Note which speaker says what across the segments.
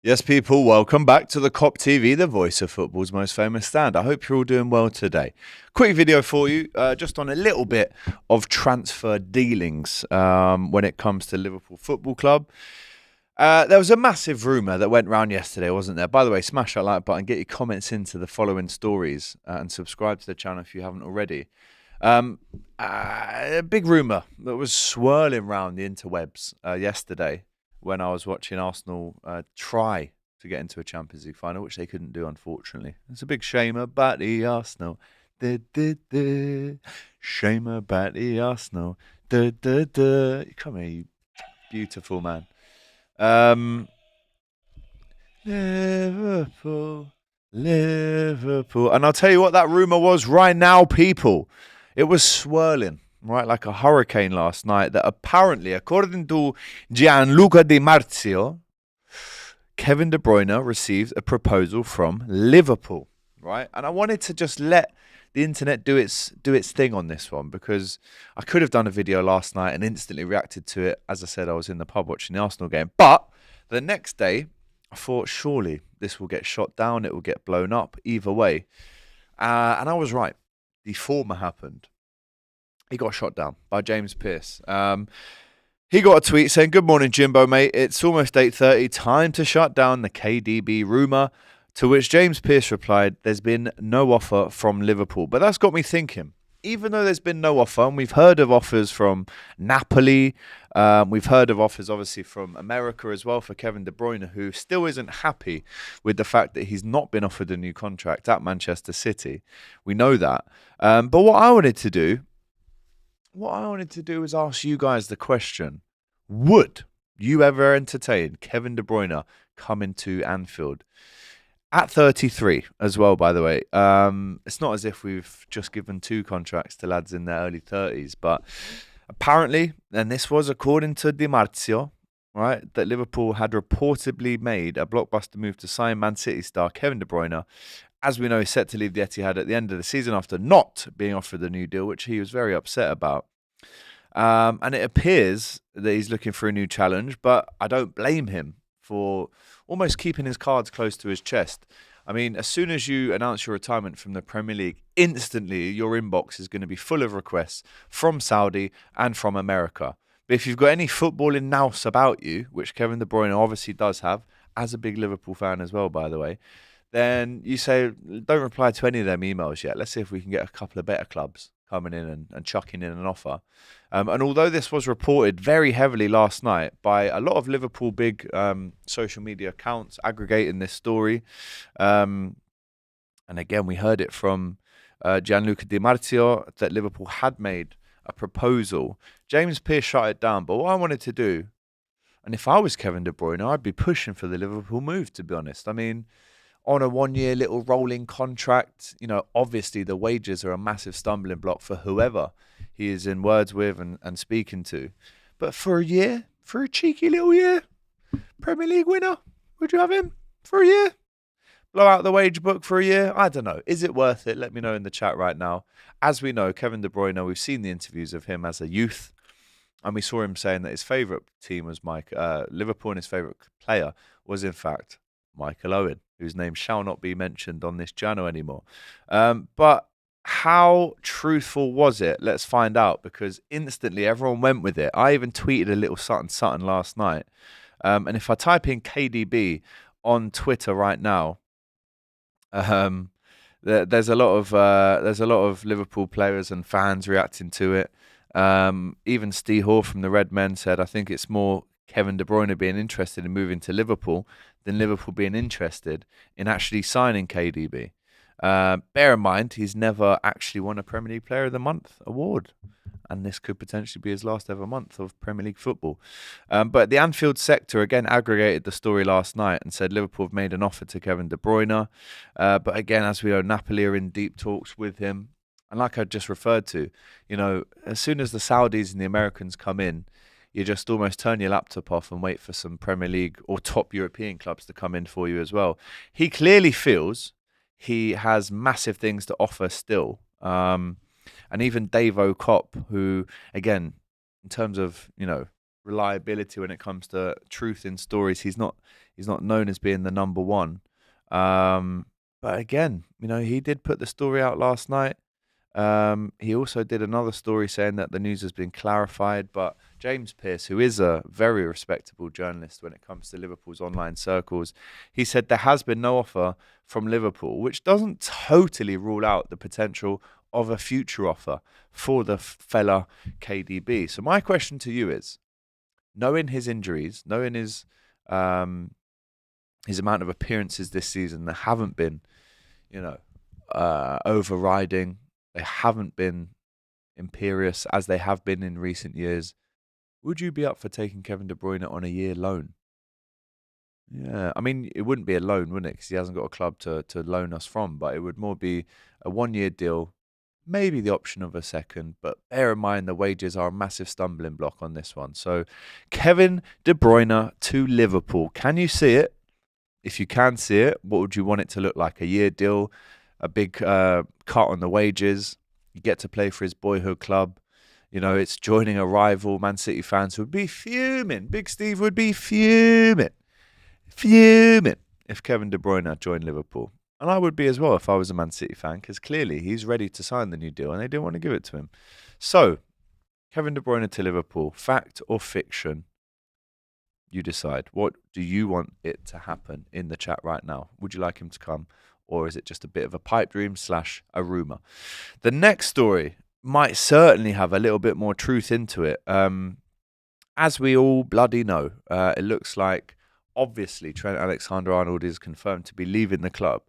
Speaker 1: Yes, people, welcome back to the Kop TV, the voice of football's most famous stand. I hope you're all doing well today. Quick video for you, just on a little bit of transfer dealings when it comes to Liverpool Football Club. There was a massive rumour that went round yesterday, wasn't there? By the way, smash that like button, get your comments into the following stories, and subscribe to the channel if you haven't already. A big rumour that was swirling around the interwebs yesterday when I was watching Arsenal try to get into a Champions League final, which they couldn't do, unfortunately. It's a big shame about the Arsenal. Shame about the Arsenal. Come here, you beautiful man. Liverpool, Liverpool. And I'll tell you what that rumour was right now, people. It was swirling, right, like a hurricane last night that apparently, according to Gianluca Di Marzio, Kevin De Bruyne received a proposal from Liverpool, right? And I wanted to just let the internet do its thing on this one, because I could have done a video last night and instantly reacted to it. As I said, I was in the pub watching the Arsenal game. But the next day, I thought, surely this will get shot down, it will get blown up, either way. And I was right. The former happened. He got shot down by James Pearce. He got a tweet saying, "Good morning, Jimbo, mate. It's almost 8:30. Time to shut down the KDB rumour." To which James Pearce replied, "There's been no offer from Liverpool." But that's got me thinking. Even though there's been no offer, and we've heard of offers from Napoli, we've heard of offers obviously from America as well for Kevin De Bruyne, who still isn't happy with the fact that he's not been offered a new contract at Manchester City. We know that. But what I wanted to do was ask you guys the question: would you ever entertain Kevin De Bruyne coming to Anfield? At 33 as well, by the way. It's not as if we've just given 2 contracts to lads in their early 30s, but apparently, and this was according to Di Marzio, right, that Liverpool had reportedly made a blockbuster move to sign Man City star Kevin De Bruyne. As we know, he's set to leave the Etihad at the end of the season after not being offered the new deal, which he was very upset about. And it appears that he's looking for a new challenge, but I don't blame him for almost keeping his cards close to his chest. I mean, as soon as you announce your retirement from the Premier League, instantly your inbox is going to be full of requests from Saudi and from America. But if you've got any footballing nous about you, which Kevin De Bruyne obviously does have, as a big Liverpool fan as well, by the way, then you say, don't reply to any of them emails yet. Let's see if we can get a couple of better clubs coming in and chucking in an offer. And although this was reported very heavily last night by a lot of Liverpool big social media accounts aggregating this story, and again, we heard it from Gianluca Di Marzio that Liverpool had made a proposal. James Pearce shut it down. But what I wanted to do, and if I was Kevin De Bruyne, I'd be pushing for the Liverpool move, to be honest. I mean, on a 1-year little rolling contract, obviously the wages are a massive stumbling block for whoever he is in words with and speaking to. But for a year, for a cheeky little year, Premier League winner, would you have him for a year? Blow out the wage book for a year? I don't know. Is it worth it? Let me know in the chat right now. As we know, Kevin De Bruyne, we've seen the interviews of him as a youth, and we saw him saying that his favourite team was Liverpool, and his favourite player was, in fact, Michael Owen, whose name shall not be mentioned on this channel anymore. But how truthful was it? Let's find out, because instantly everyone went with it. I even tweeted a little something last night. And if I type in KDB on Twitter right now, there's a lot of Liverpool players and fans reacting to it. Even Steve Hoare from the Red Men said, "I think it's more Kevin De Bruyne being interested in moving to Liverpool than Liverpool being interested in actually signing KDB." Bear in mind, he's never actually won a Premier League Player of the Month award, and this could potentially be his last ever month of Premier League football. But the Anfield sector again aggregated the story last night and said Liverpool have made an offer to Kevin De Bruyne. But again, as we know, Napoli are in deep talks with him. And like I just referred to, as soon as the Saudis and the Americans come in, you just almost turn your laptop off and wait for some Premier League or top European clubs to come in for you as well. He clearly feels he has massive things to offer still. And even Davo Kop, who, again, in terms of, reliability when it comes to truth in stories. He's not known as being the number one. Um, but again, he did put the story out last night. He also did another story saying that the news has been clarified, but James Pearce, who is a very respectable journalist when it comes to Liverpool's online circles, he said there has been no offer from Liverpool, which doesn't totally rule out the potential of a future offer for the fella KDB. So my question to you is, knowing his injuries, knowing his amount of appearances this season that haven't been, overriding, they haven't been imperious as they have been in recent years. Would you be up for taking Kevin De Bruyne on a year loan? Yeah, I mean, it wouldn't be a loan, wouldn't it? Because he hasn't got a club to loan us from, but it would more be a 1 year deal, maybe the option of a second. But bear in mind, the wages are a massive stumbling block on this one. So, Kevin De Bruyne to Liverpool. Can you see it? If you can see it, what would you want it to look like? A year deal, a big cut on the wages. You get to play for his boyhood club. It's joining a rival. Man City fans would be fuming. Big Steve would be fuming if Kevin De Bruyne joined Liverpool. And I would be as well if I was a Man City fan, because clearly he's ready to sign the new deal and they didn't want to give it to him. So, Kevin De Bruyne to Liverpool, fact or fiction? You decide. What do you want it to happen in the chat right now? Would you like him to come, or is it just a bit of a pipe dream / a rumour? The next story might certainly have a little bit more truth into it. As we all bloody know, it looks like, obviously, Trent Alexander-Arnold is confirmed to be leaving the club.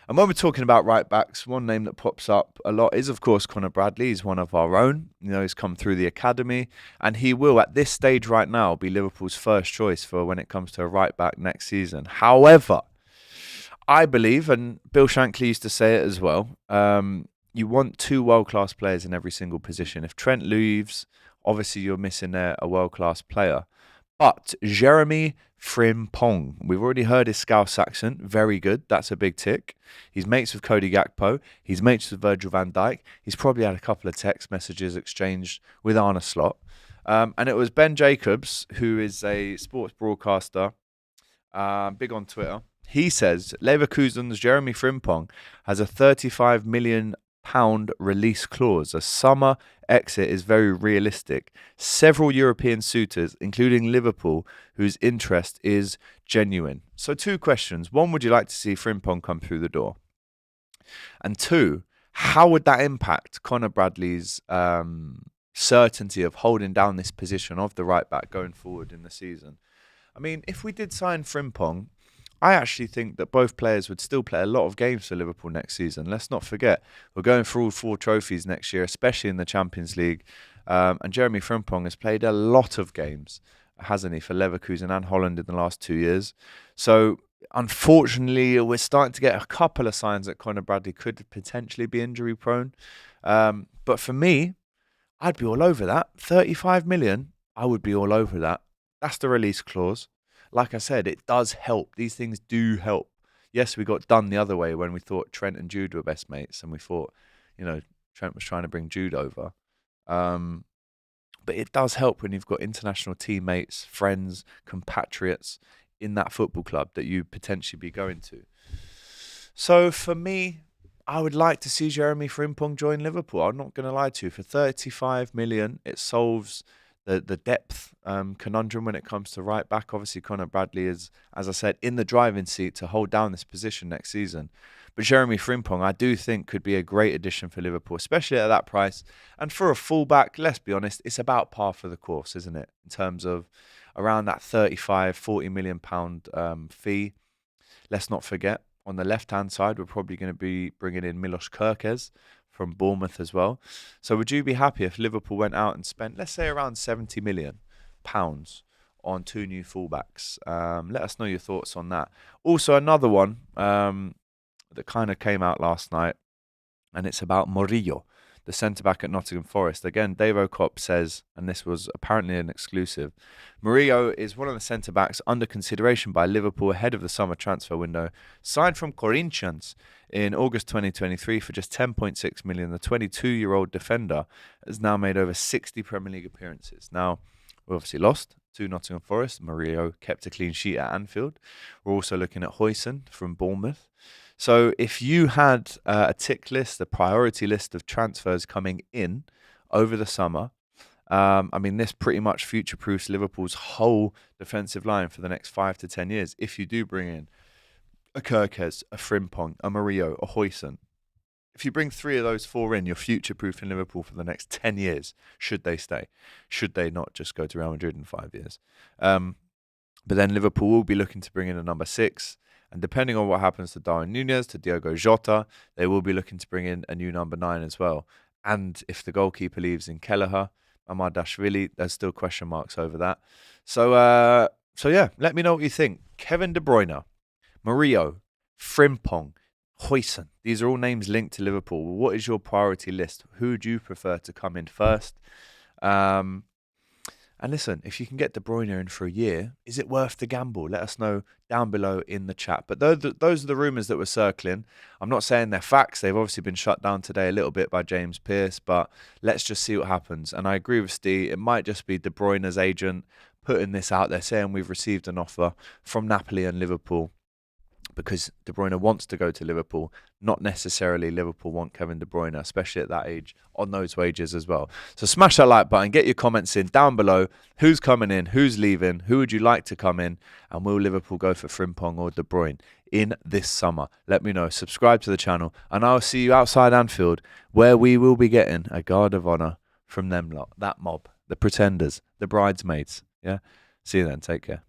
Speaker 1: And when we're talking about right-backs, one name that pops up a lot is, of course, Conor Bradley. He's one of our own. He's come through the academy. And he will, at this stage right now, be Liverpool's first choice for when it comes to a right-back next season. However, I believe, and Bill Shankly used to say it as well, you want two world-class players in every single position. If Trent leaves, obviously you're missing there a world-class player. But Jeremy Frimpong, we've already heard his Scouse accent. Very good. That's a big tick. He's mates with Cody Gakpo. He's mates with Virgil van Dijk. He's probably had a couple of text messages exchanged with Arne Slot. And it was Ben Jacobs, who is a sports broadcaster, big on Twitter. He says Leverkusen's Jeremy Frimpong has a £35 million release clause. A summer exit is very realistic. Several European suitors, including Liverpool, whose interest is genuine. So 2 questions. 1, would you like to see Frimpong come through the door? And 2, how would that impact Conor Bradley's certainty of holding down this position of the right back going forward in the season? I mean, if we did sign Frimpong, I actually think that both players would still play a lot of games for Liverpool next season. Let's not forget, we're going for all 4 trophies next year, especially in the Champions League. And Jeremy Frimpong has played a lot of games, hasn't he, for Leverkusen and Holland in the last 2 years. So, unfortunately, we're starting to get a couple of signs that Conor Bradley could potentially be injury prone. But for me, I'd be all over that. 35 million, I would be all over that. That's the release clause. Like I said, it does help. These things do help. Yes, we got done the other way when we thought Trent and Jude were best mates, and we thought, Trent was trying to bring Jude over. But it does help when you've got international teammates, friends, compatriots in that football club that you potentially be going to. So for me, I would like to see Jeremy Frimpong join Liverpool. I'm not going to lie to you. For 35 million, it solves the depth conundrum when it comes to right back. Obviously, Conor Bradley is, as I said, in the driving seat to hold down this position next season. But Jeremy Frimpong, I do think, could be a great addition for Liverpool, especially at that price. And for a fullback, let's be honest, it's about par for the course, isn't it? In terms of around that 35, 40 million pound fee. Let's not forget, on the left-hand side, we're probably going to be bringing in Milos Kerkez from Bournemouth as well. So would you be happy if Liverpool went out and spent, let's say, around 70 million pounds on 2 new fullbacks? Let us know your thoughts on that. Also, another one that kind of came out last night, and it's about Murillo, the centre-back at Nottingham Forest. Again, Dave Kop says, and this was apparently an exclusive, Murillo is one of the centre-backs under consideration by Liverpool ahead of the summer transfer window. Signed from Corinthians in August 2023 for just 10.6 million, the 22-year-old defender has now made over 60 Premier League appearances. Now, We obviously lost to Nottingham Forest. Murillo kept a clean sheet at Anfield. We're also looking at Huijsen from Bournemouth. So if you had a tick list, a priority list of transfers coming in over the summer, I mean, this pretty much future-proofs Liverpool's whole defensive line for the next 5 to 10 years. If you do bring in a Kirkes, a Frimpong, a Murillo, a Huijsen, if you bring 3 of those 4 in, you're future-proofing Liverpool for the next 10 years, should they stay. Should they not just go to Real Madrid in 5 years. But then Liverpool will be looking to bring in a number 6. And depending on what happens to Darwin Núñez, to Diogo Jota, they will be looking to bring in a new number 9 as well. And if the goalkeeper leaves in Kelleher, Amardashvili, there's still question marks over that. So yeah, let me know what you think. Kevin De Bruyne, Murillo, Frimpong, Huijsen. These are all names linked to Liverpool. What is your priority list? Who would you prefer to come in first? And listen, if you can get De Bruyne in for a year, is it worth the gamble? Let us know down below in the chat. But those are the rumours that were circling. I'm not saying they're facts. They've obviously been shut down today a little bit by James Pearce, but let's just see what happens. And I agree with Steve. It might just be De Bruyne's agent putting this out there, saying we've received an offer from Napoli and Liverpool, because De Bruyne wants to go to Liverpool, not necessarily Liverpool want Kevin De Bruyne, especially at that age, on those wages as well. So smash that like button, get your comments in down below. Who's coming in? Who's leaving? Who would you like to come in? And will Liverpool go for Frimpong or De Bruyne in this summer? Let me know. Subscribe to the channel, and I'll see you outside Anfield, where we will be getting a guard of honour from them lot, that mob, the pretenders, the bridesmaids. Yeah. See you then. Take care.